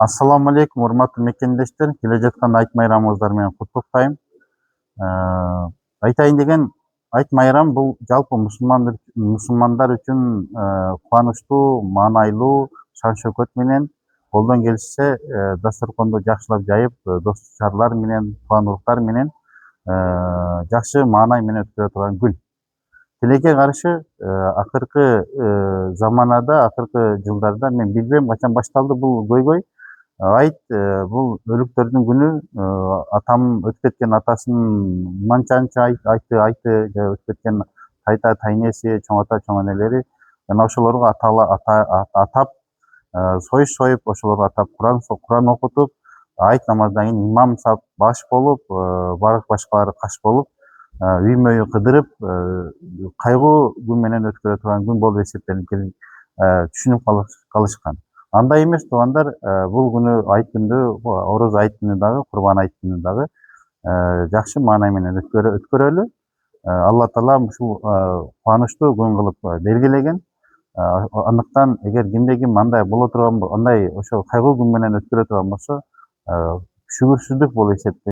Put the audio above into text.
Assalamu alaikum, урматтуу мекендештер. Келе жаткан айт майрамыңыздар менен куттуктайм. Айтайын деген айт майрам бул жалпы мусулмандар үчүн кубанычтуу, маанайлуу, шан шөкөт менен колдон келишинче дасторконду жакшылап жайып, дос жарлар менен, тууган уруктар менен жакшы маанай менен өткөрө турган күн. Тилекке каршы акыркы заманада, акыркы жылдарда мен билбейм качан башталды бул көйгөй. Айт бул өлүктөрдүн күнү, атам өтүп кеткен атасынын манчанчы айты же өтүп кеткен тайта тайнеси, чоң ата чоң энелери жана ошолорго атап, союз союп, ошолорго атап Куран окутуп, айт намаздан кийин имам сап баш болуп, бардык башкалары каш болуп, үй кыдырып, кайгуу күн менен өткөрө турган күн болуп эсептелип түшүнүп калышкан. Андай эмес туугандар, бул күнү айт күндө, ороз айт күнү дагы, курбан айт күнү дагы жакшы маанай менен өткөрөлү. Алла таала ушул кубанычтуу күн кылып белгилеген. Андыктан эгер кимде ким андай боло турган, андай ошол кайгуу күн менен өткөрө турган болсо, шүгүрсүздүк болуп эсептелет.